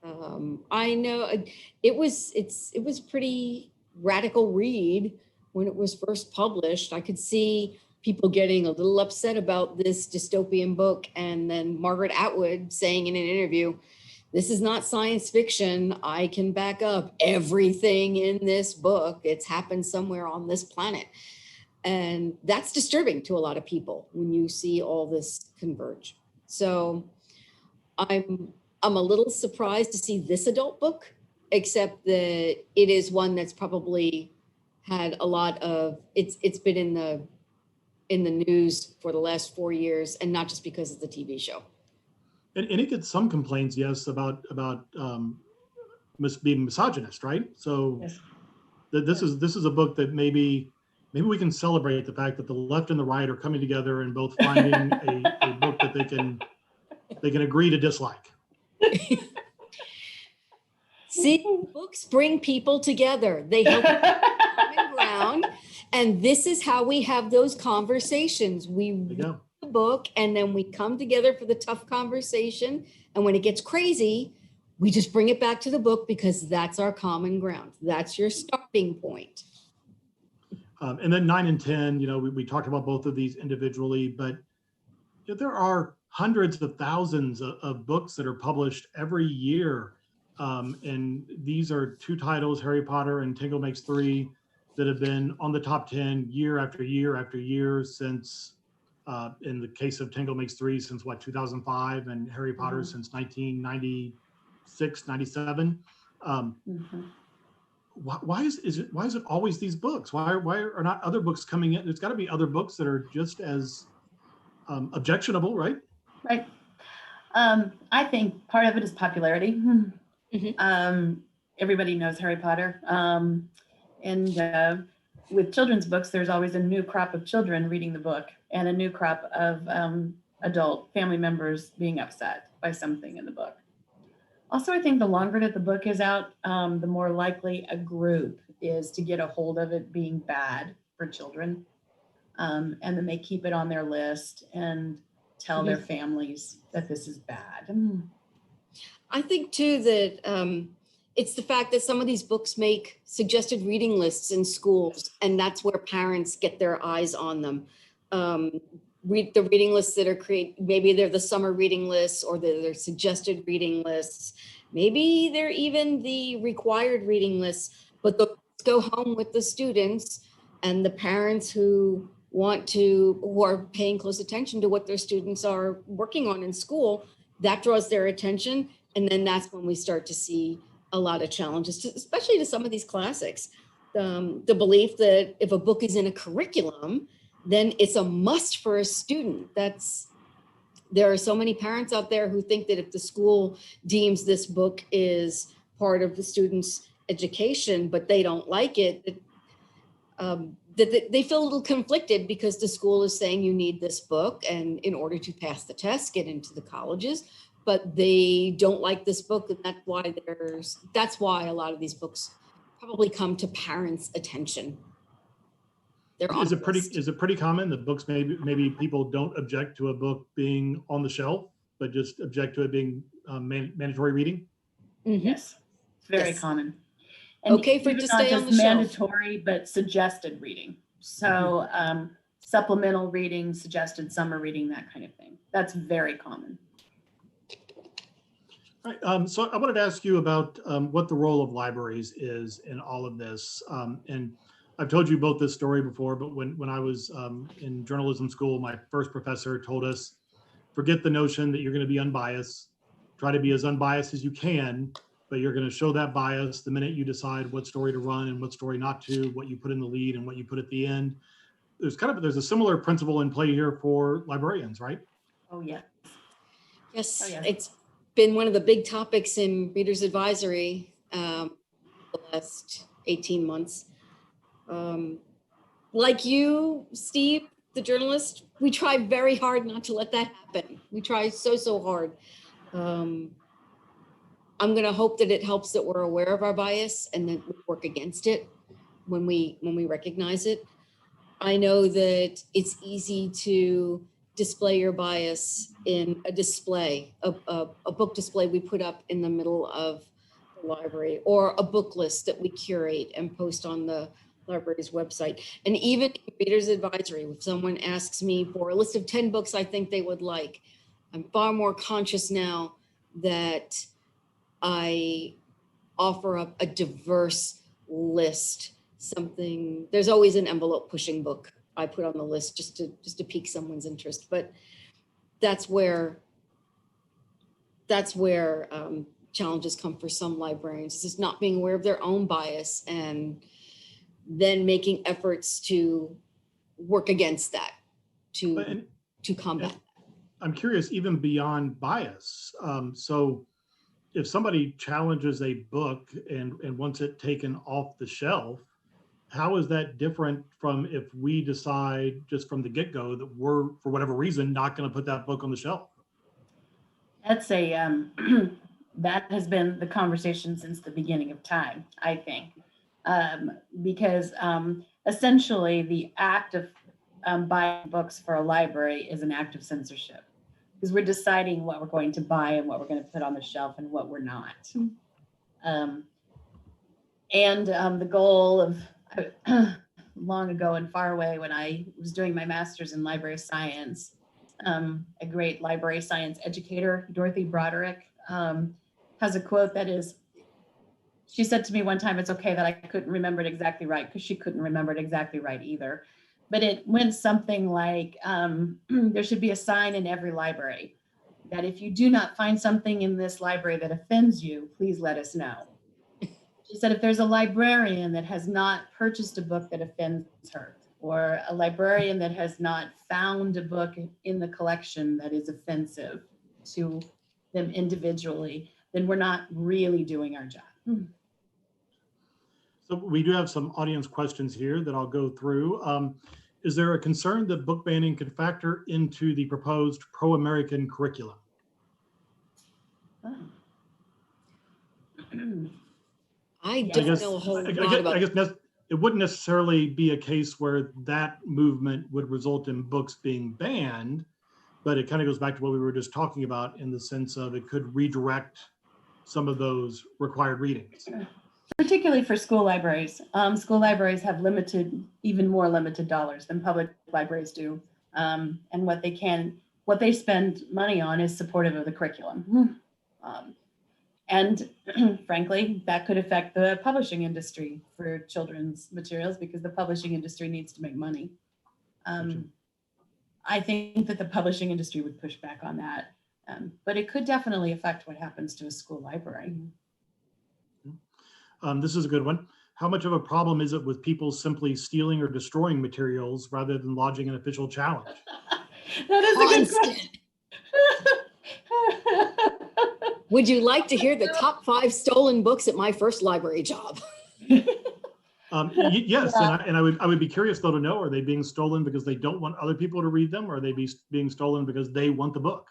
I know it was pretty radical read when it was first published. I could see people getting a little upset about this dystopian book, and then Margaret Atwood saying in an interview, "This is not science fiction. I can back up everything in this book. It's happened somewhere on this planet." And that's disturbing to a lot of people when you see all this converge. So I'm a little surprised to see this adult book, except that it is one that's probably had a lot of, it's been in the news for the last 4 years, and not just because of the TV show. And it gets some complaints, yes, about being misogynist, right? So Yes. this is a book that maybe we can celebrate the fact that the left and the right are coming together and both finding a book that they can agree to dislike. See, books bring people together. They help common ground. And this is how we have those conversations. We There you read go. the book and then we come together for the tough conversation. And when it gets crazy, we just bring it back to the book because that's our common ground. That's your starting point. And then 9 and 10, we talked about both of these individually, but there are hundreds of thousands of books that are published every year. And these are two titles, Harry Potter and Tango Makes Three, that have been on the top 10 year after year after year since, in the case of Tango Makes Three, since 2005, and Harry Potter since 1996, 97. Why is it always these books? Why are not other books coming in? There's got to be other books that are just as objectionable, right? Right. I think part of it is popularity. Everybody knows Harry Potter. And with children's books, there's always a new crop of children reading the book and a new crop of adult family members being upset by something in the book. Also, I think the longer that the book is out, the more likely a group is to get a hold of it being bad for children. And then they keep it on their list and tell their families that this is bad. I think too that it's the fact that some of these books make suggested reading lists in schools, and that's where parents get their eyes on them. Read the reading lists that are maybe they're the summer reading lists or they're suggested reading lists. Maybe they're even the required reading lists, but those go home with the students and the parents who are paying close attention to what their students are working on in school. That draws their attention. And then that's when we start to see a lot of challenges, especially to some of these classics. The belief that if a book is in a curriculum, then it's a must for a student. There are so many parents out there who think that if the school deems this book is part of the student's education, but they don't like it, that they feel a little conflicted because the school is saying you need this book and in order to pass the test, get into the colleges, but they don't like this book. And that's why a lot of these books probably come to parents' attention. Is it pretty common that books maybe people don't object to a book being on the shelf, but just object to it being mandatory reading? Yes, it's very Yes. common. And Okay for it to not stay on just the shelf. mandatory, but suggested reading. So supplemental reading, suggested summer reading, that kind of thing. That's very common. All right. So I wanted to ask you about what the role of libraries is in all of this. And I've told you both this story before, but when I was in journalism school, my first professor told us, forget the notion that you're going to be unbiased. Try to be as unbiased as you can, but you're going to show that bias the minute you decide what story to run and what story not to, what you put in the lead and what you put at the end. There's a similar principle in play here for librarians, right? Oh, yeah. Yes, Oh, yeah. It's been one of the big topics in Reader's Advisory the last 18 months. Like you, Steve, the journalist, we try very hard not to let that happen. We try so hard. I'm going to hope that it helps that we're aware of our bias and that we work against it when we recognize it. I know that it's easy to display your bias in a display, a book display we put up in the middle of the library, or a book list that we curate and post on the library's website. And even in Reader's Advisory, if someone asks me for a list of 10 books I think they would like, I'm far more conscious now that I offer up a diverse list. There's always an envelope pushing book I put on the list just to pique someone's interest, but that's where challenges come for some librarians. It's just not being aware of their own bias and then making efforts to work against that, to combat that. I'm curious, even beyond bias. So if somebody challenges a book and wants it taken off the shelf, how is that different from if we decide just from the get-go that we're, for whatever reason, not going to put that book on the shelf? That's that has been the conversation since the beginning of time, I think, because essentially the act of buying books for a library is an act of censorship, because we're deciding what we're going to buy and what we're going to put on the shelf and what we're not. The goal of long ago and far away, when I was doing my master's in library science, a great library science educator, Dorothy Broderick, has a quote that is, she said to me one time, it's okay that I couldn't remember it exactly right, because she couldn't remember it exactly right either. But it went something like, there should be a sign in every library that if you do not find something in this library that offends you, please let us know. She said, if there's a librarian that has not purchased a book that offends her, or a librarian that has not found a book in the collection that is offensive to them individually, then we're not really doing our job. So we do have some audience questions here that I'll go through. Is there a concern that book banning could factor into the proposed pro-American curriculum? I don't know a whole lot about. I guess it wouldn't necessarily be a case where that movement would result in books being banned, but it kind of goes back to what we were just talking about, in the sense of it could redirect some of those required readings. Particularly for school libraries. School libraries have even more limited dollars than public libraries do. And what they spend money on is supportive of the curriculum. And frankly, that could affect the publishing industry for children's materials, because the publishing industry needs to make money. I think that the publishing industry would push back on that, but it could definitely affect what happens to a school library. This is a good one. How much of a problem is it with people simply stealing or destroying materials rather than lodging an official challenge? That is a good question. Would you like to hear the top 5 stolen books at my first library job? Yes, and I would be curious though to know, are they being stolen because they don't want other people to read them, or are they being stolen because they want the book?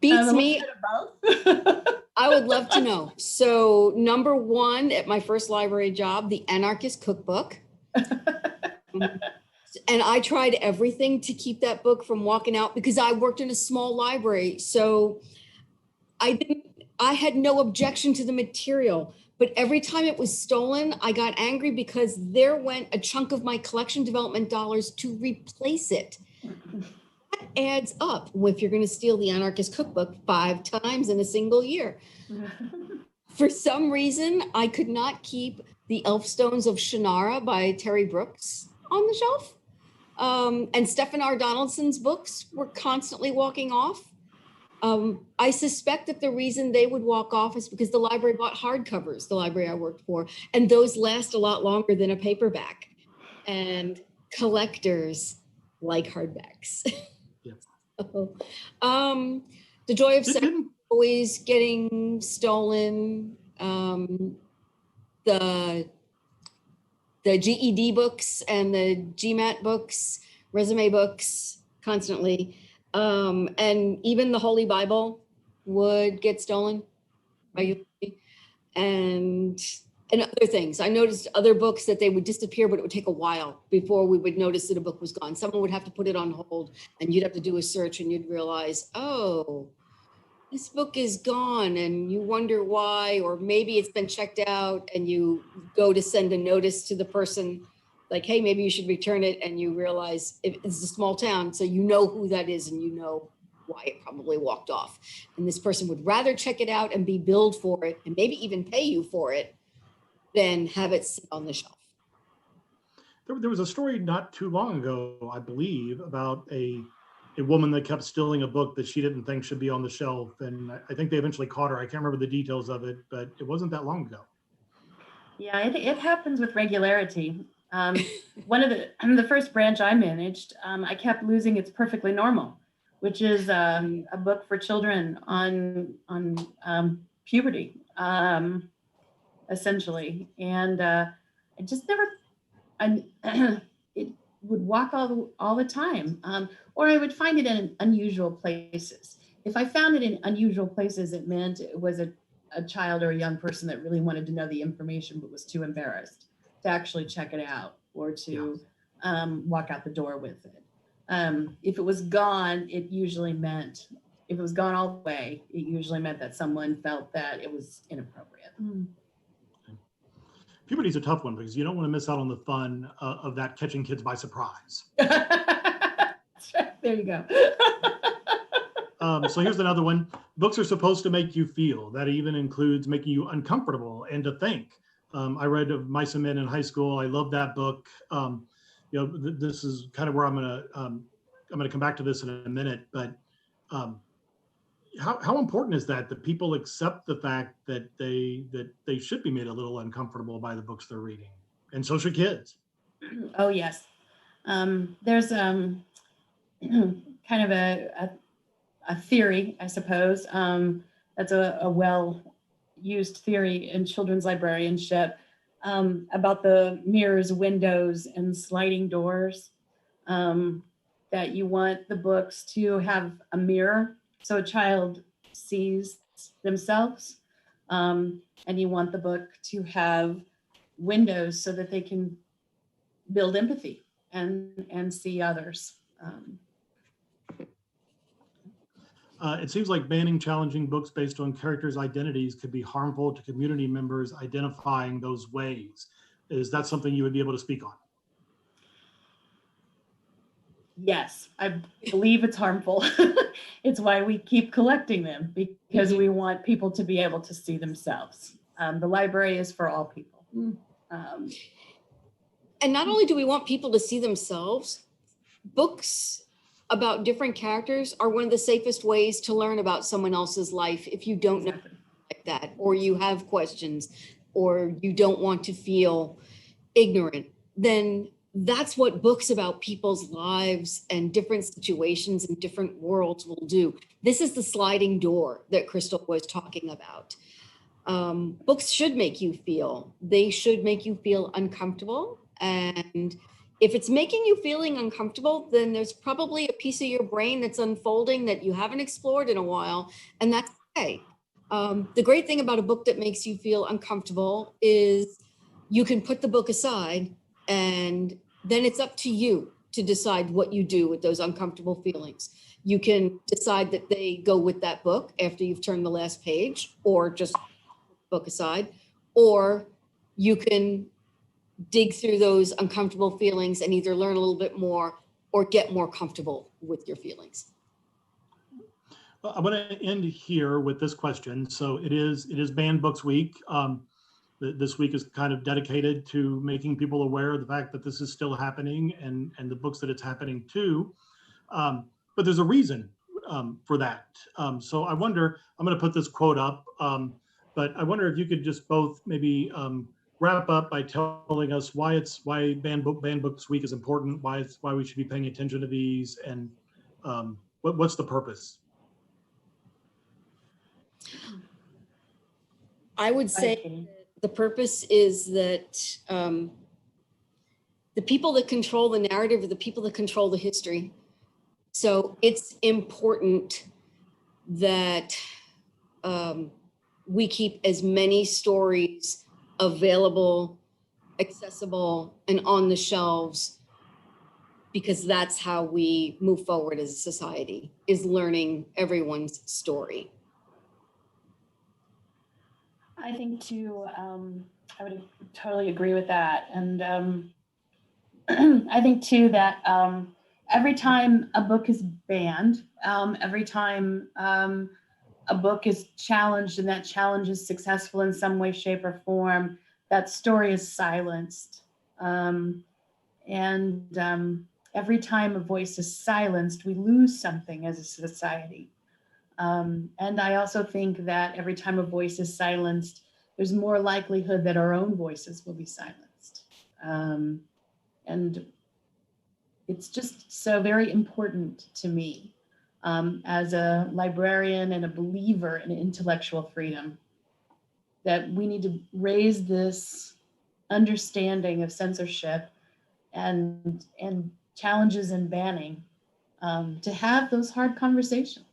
Beats me. I would love to know. So number 1 at my first library job, the Anarchist Cookbook. And I tried everything to keep that book from walking out, because I worked in a small library. So I had no objection to the material, but every time it was stolen, I got angry, because there went a chunk of my collection development dollars to replace it. That adds up if you're going to steal the Anarchist Cookbook 5 times in a single year. For some reason, I could not keep the Elfstones of Shannara by Terry Brooks on the shelf. And Stephen R. Donaldson's books were constantly walking off. I suspect that the reason they would walk off is because the library bought hardcovers, the library I worked for, and those last a lot longer than a paperback. And collectors like hardbacks. Yeah. So, The Joy of Sex always getting stolen. The GED books and the GMAT books, resume books, constantly. And even the Holy Bible would get stolen regularly, and other things. I noticed other books that they would disappear, but it would take a while before we would notice that a book was gone. Someone would have to put it on hold, and you'd have to do a search, and you'd realize, oh, this book is gone, and you wonder why, or maybe it's been checked out, and you go to send a notice to the person like, hey, maybe you should return it, and you realize it's a small town, so you know who that is, and you know why it probably walked off. And this person would rather check it out and be billed for it, and maybe even pay you for it, than have it sit on the shelf. There was a story not too long ago, I believe, about a woman that kept stealing a book that she didn't think should be on the shelf, and I think they eventually caught her. I can't remember the details of it, but it wasn't that long ago. Yeah, it happens with regularity. One of the first branch I managed, I kept losing It's Perfectly Normal, which is a book for children on puberty, essentially. And I just never, it would walk all the time, or I would find it in unusual places. If I found it in unusual places, it meant it was a child or a young person that really wanted to know the information but was too embarrassed to actually check it out, or to walk out the door with it. If it was gone, it usually meant, if it was gone all the way, it usually meant that someone felt that it was inappropriate. Puberty is a tough one because you don't want to miss out on the fun of that catching kids by surprise. There you go. So here's another one. Books are supposed to make you feel. That even includes making you uncomfortable and to think. I read of Mice and Men in high school. I love that book. This is kind of where I'm gonna come back to this in a minute. But how important is that people accept the fact that they should be made a little uncomfortable by the books they're reading, and so should kids. Oh yes, there's kind of a theory, I suppose. That's a well-used theory in children's librarianship about the mirrors, windows, and sliding doors. That you want the books to have a mirror so a child sees themselves, and you want the book to have windows so that they can build empathy and see others. It seems like banning challenging books based on characters' identities could be harmful to community members identifying those ways. Is that something you would be able to speak on? Yes, I believe it's harmful. It's why we keep collecting them, because we want people to be able to see themselves. The library is for all people. And not only do we want people to see themselves, books about different characters are one of the safest ways to learn about someone else's life if you don't know like that, or you have questions, or you don't want to feel ignorant. Then that's what books about people's lives and different situations and different worlds will do. This is the sliding door that Crystal was talking about. Books should make you feel. They should make you feel uncomfortable. And if it's making you feeling uncomfortable, then there's probably a piece of your brain that's unfolding that you haven't explored in a while, and that's okay. The great thing about a book that makes you feel uncomfortable is you can put the book aside, and then it's up to you to decide what you do with those uncomfortable feelings. You can decide that they go with that book after you've turned the last page, or just put the book aside, or you can dig through those uncomfortable feelings and either learn a little bit more or get more comfortable with your feelings. Well, I want to end here with this question. So it is Banned Books Week. This week is kind of dedicated to making people aware of the fact that this is still happening and the books that it's happening to. But there's a reason for that. So I wonder, I'm going to put this quote up, but I wonder if you could just both maybe wrap up by telling us why Banned Books Week is important, why we should be paying attention to these, and what's the purpose? I would say the purpose is that the people that control the narrative are the people that control the history. So it's important that we keep as many stories available, accessible, and on the shelves, because that's how we move forward as a society, is learning everyone's story. I think too, I would totally agree with that. And I think too that every time a book is banned, every time a book is challenged and that challenge is successful in some way, shape, or form, that story is silenced. Every time a voice is silenced, we lose something as a society. And I also think that every time a voice is silenced, there's more likelihood that our own voices will be silenced. And it's just so very important to me as a librarian and a believer in intellectual freedom that we need to raise this understanding of censorship and challenges and banning to have those hard conversations.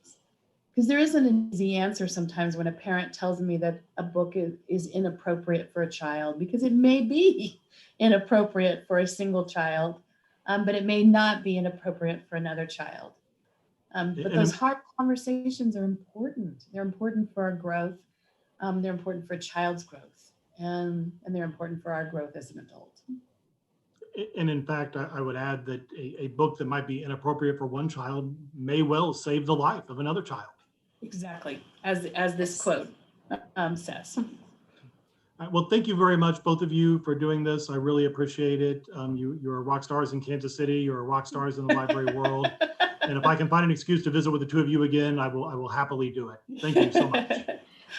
because there isn't an easy answer sometimes when a parent tells me that a book is inappropriate for a child, because it may be inappropriate for a single child, but it may not be inappropriate for another child. But those hard conversations are important. They're important for our growth. They're important for a child's growth, and they're important for our growth as an adult. And in fact, I would add that a book that might be inappropriate for one child may well save the life of another child. Exactly, as this quote says. Well, thank you very much, both of you, for doing this. I really appreciate it. You're rock stars in Kansas City. You're rock stars in the library world. And if I can find an excuse to visit with the two of you again, I will happily do it. Thank you so much.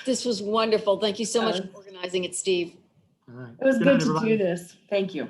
This was wonderful. Thank you so much for organizing it, Steve. All right. It was Good good night, to everybody. do this. Thank you.